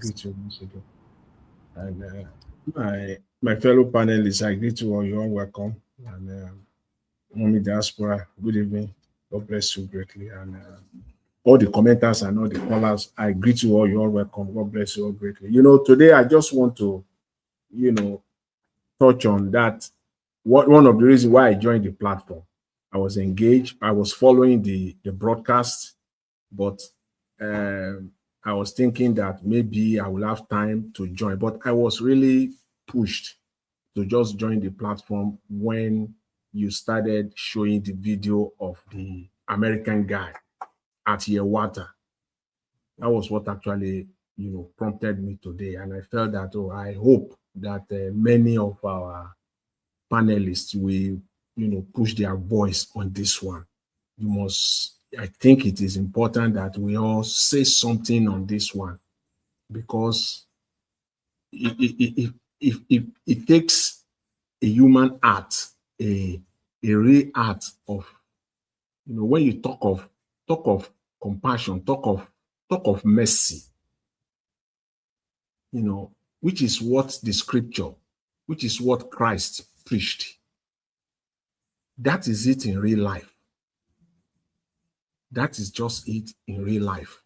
Greet you once again. And my fellow panelists, I greet you all. You're all welcome. And Mommy Diaspora, good evening. God bless you greatly. And all the commenters and all the callers, I greet you all. You're all welcome. God bless you all greatly. Today I just want to, you know, touch on that. One of the reasons why I joined the platform, I was engaged. I was following the broadcast, but I was thinking that maybe I will have time to join, but I was really pushed to just join the platform when you started showing the video of the American guy at Yewata. That was what actually, prompted me today. And I felt that, I hope that many of our panelists will, push their voice on this one. I think it is important that we all say something on this one because it takes a human art, a real art of, when you talk of compassion, talk of mercy, which is what the scripture, which is what Christ preached. That is it in real life. That is just it in real life.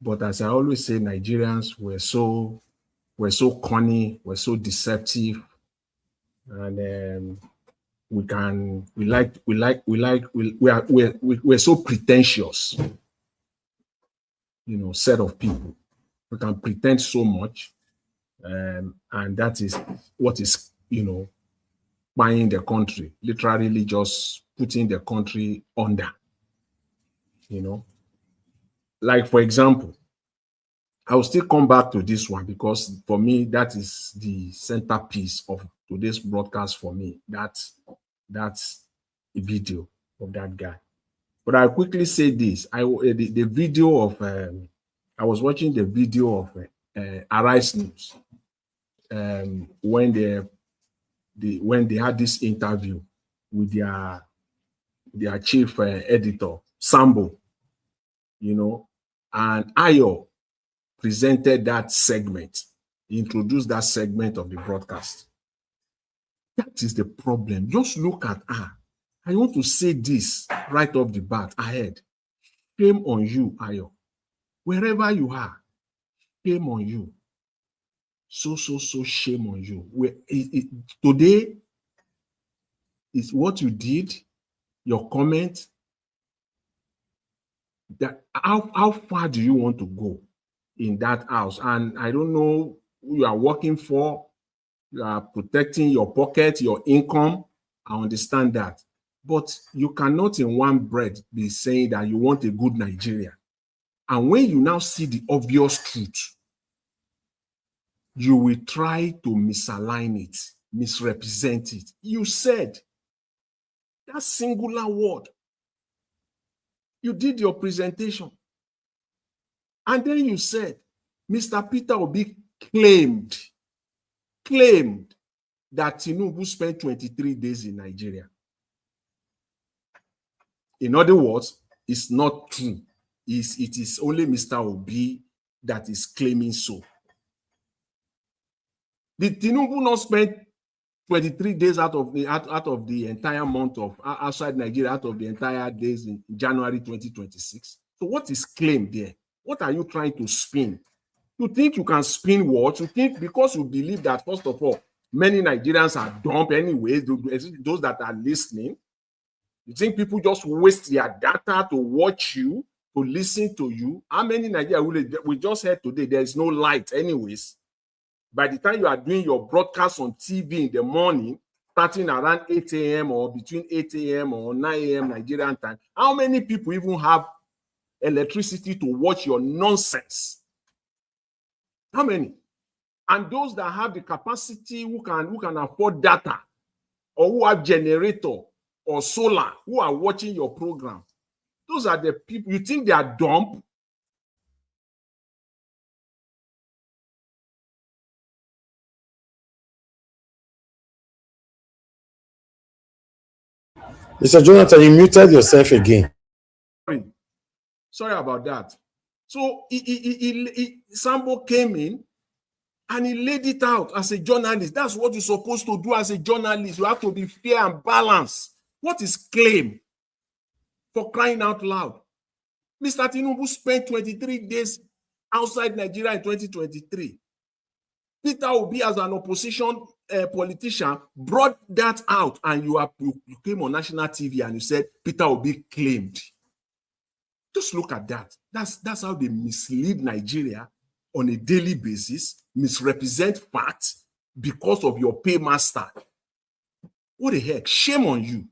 But as I always say, Nigerians were so cunning, we're so deceptive, and we're so pretentious, set of people. We can pretend so much, and that is what is, buying the country, literally just putting the country under, Like, for example, I will still come back to this one because for me, that is the centerpiece of today's broadcast for me. That's a video of that guy. But I'll quickly say this. The video of, I was watching the video of Arise News when they had this interview with their chief editor, Sambo, and Ayo presented that segment, introduced that segment of the broadcast. That is the problem. Just look at her. I want to say this right off the bat ahead. Shame on you, Ayo. Wherever you are, shame on you. So shame on you. Today is what you did, your comment. That how far do you want to go in that house? And I don't know who you are working for. You are protecting your pocket, your income. I understand that. But you cannot in one breath be saying that you want a good Nigeria. And when you now see the obvious truth, you will try to misalign it, misrepresent it. You said that singular word. You did your presentation. And then you said, Mr. Peter Obi claimed that Tinubu spent 23 days in Nigeria. In other words, it's not true. It is only Mr. Obi that is claiming so. Did Tinubu not spend 23 days out of the entire month of outside Nigeria, out of the entire days in January 2026? So what is claimed there? What are you trying to spin? You think you can spin what? You think because you believe that, first of all, many Nigerians are dumb anyway, those that are listening. You think people just waste their data to watch you, to listen to you? How many Nigerians we just heard today? There is no light anyways. By the time you are doing your broadcast on TV in the morning, starting around 8 a.m. or between 8 a.m. or 9 a.m. Nigerian time, how many people even have electricity to watch your nonsense? How many? And those that have the capacity, who can afford data, or who have generator or solar, who are watching your program, those are the people. You think they are dumb? Mr. Jonathan, you muted yourself again. Sorry about that. So Sambo came in and he laid it out as a journalist. That's what you're supposed to do as a journalist. You have to be fair and balanced. What is claim? For crying out loud. Mr. Tinubu spent 23 days outside Nigeria in 2023. Peter Obi, as an opposition politician, brought that out, and you came on national TV and you said Peter Obi claimed. Just look at that. That's how they mislead Nigeria on a daily basis, misrepresent facts because of your paymaster. What the heck? Shame on you.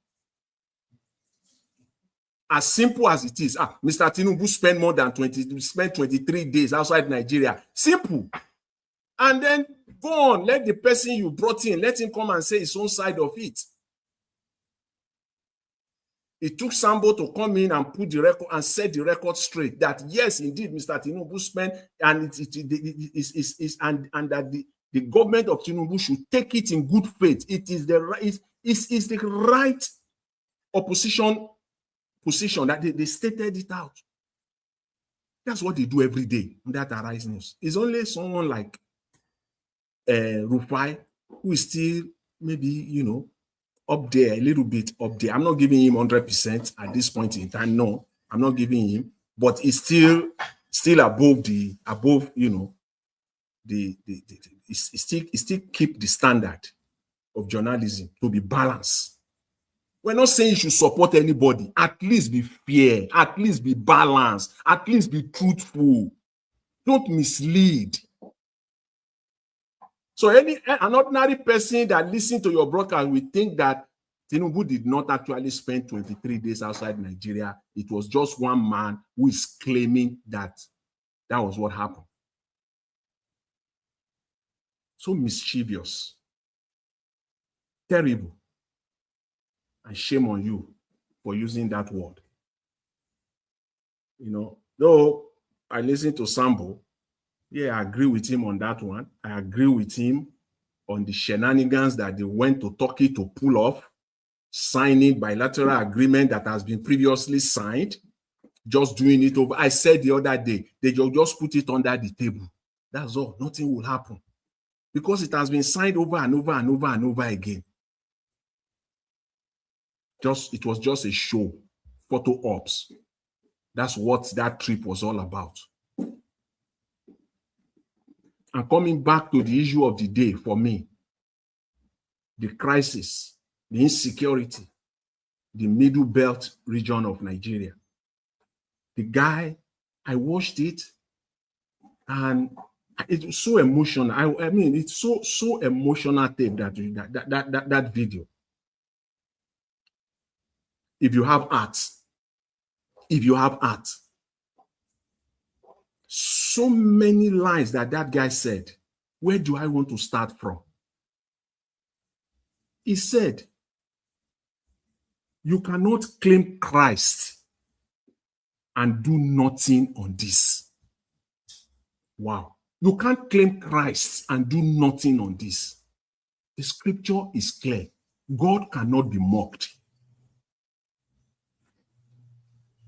As simple as it is, Mr. Tinubu spent 23 days outside Nigeria. Simple. And then go on, let the person you brought in, let him come and say his own side of it. It took Sambo to come in and put the record and set the record straight that yes, indeed, Mr. Tinubu spent, and that the government of Tinubu should take it in good faith. It is the right opposition position that they stated it out. That's what they do every day on that Arise News. It's only someone like Rufai who is still maybe, up there, a little bit up there. I'm not giving him 100% at this point in time. No, I'm not giving him, but it's still above he still keep the standard of journalism to be balanced. We're not saying you should support anybody. At least be fair. At least be balanced. At least be truthful. Don't mislead. So an ordinary person that listens to your broadcast will think that Tinubu did not actually spend 23 days outside Nigeria. It was just one man who is claiming that was what happened. So mischievous. Terrible. And shame on you for using that word. Though I listen to Sambo, I agree with him on that one. I agree with him on the shenanigans that they went to Turkey to pull off, signing bilateral agreement that has been previously signed, just doing it over. I said the other day, they just put it under the table. That's all. Nothing will happen because it has been signed over and over and over and over again. It was just a show, photo ops. That's what that trip was all about. And coming back to the issue of the day for me, the crisis, the insecurity, the Middle Belt region of Nigeria. The guy, I watched it and it was so emotional. I mean, it's so emotional tape that video. If you have art, so many lines that guy said, where do I want to start from? He said, you cannot claim Christ and do nothing on this. Wow. You can't claim Christ and do nothing on this. The scripture is clear. God cannot be mocked.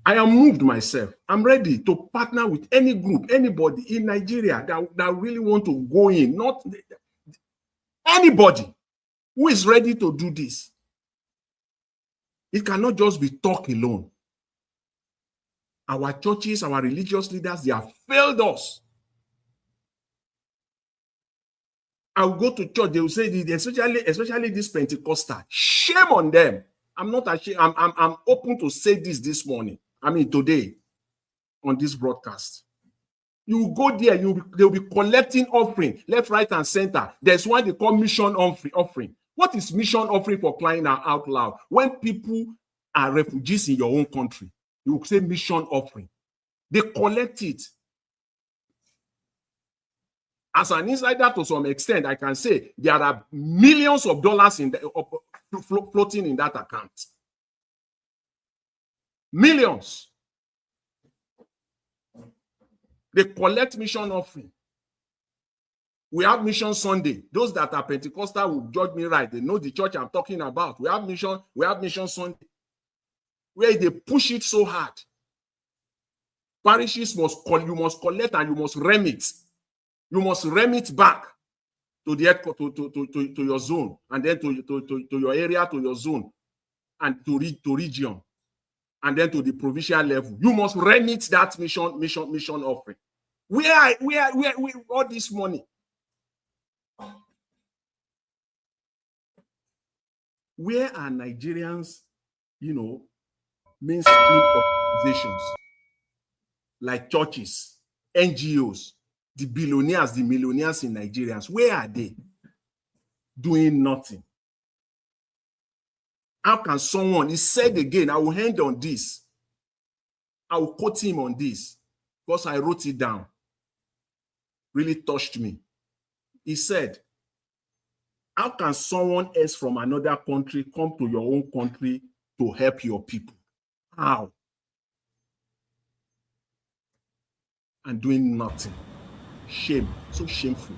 I am moved myself. I'm ready to partner with any group, anybody in Nigeria that really want to go in. Not anybody who is ready to do this. It cannot just be talk alone. Our churches, our religious leaders, they have failed us. I'll go to church, they will say, especially this Pentecostal, shame on them. I'm not ashamed. I'm open to say this morning. I mean, today, on this broadcast. You go there, they'll be collecting offering, left, right, and center. There's one they call mission offering. What is mission offering for crying out loud? When people are refugees in your own country, you will say mission offering. They collect it. As an insider to some extent, I can say there are millions of dollars floating in that account. Millions. They collect mission offering. We have Mission Sunday. Those that are Pentecostal will judge me right. They know the church I'm talking about. We have Mission Sunday, where they push it so hard. Parishes you must collect and you must remit. You must remit back to the to your zone, and then to your area, to your zone, and to region, and then to the provincial level. You must remit that mission offering. Where all this money? Where are Nigerians, mainstream organizations like churches, NGOs, the billionaires, the millionaires in Nigerians? Where are they? Doing nothing. How can someone, he said again, I will end on this. I will quote him on this because I wrote it down. Really touched me. He said, how can someone else from another country come to your own country to help your people? How? And doing nothing. Shame. So shameful.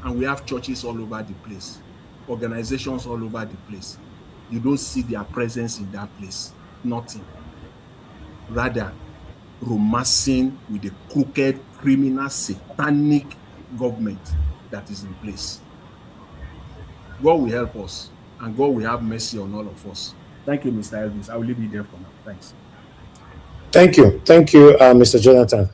And we have churches all over the place, organizations all over the place. You don't see their presence in that place. Nothing. Rather, romancing with the crooked, criminal, satanic government that is in place. God will help us, and God will have mercy on all of us. Thank you, Mr. Elvis. I will leave you there for now. Thanks. Thank you. Thank you, Mr. Jonathan.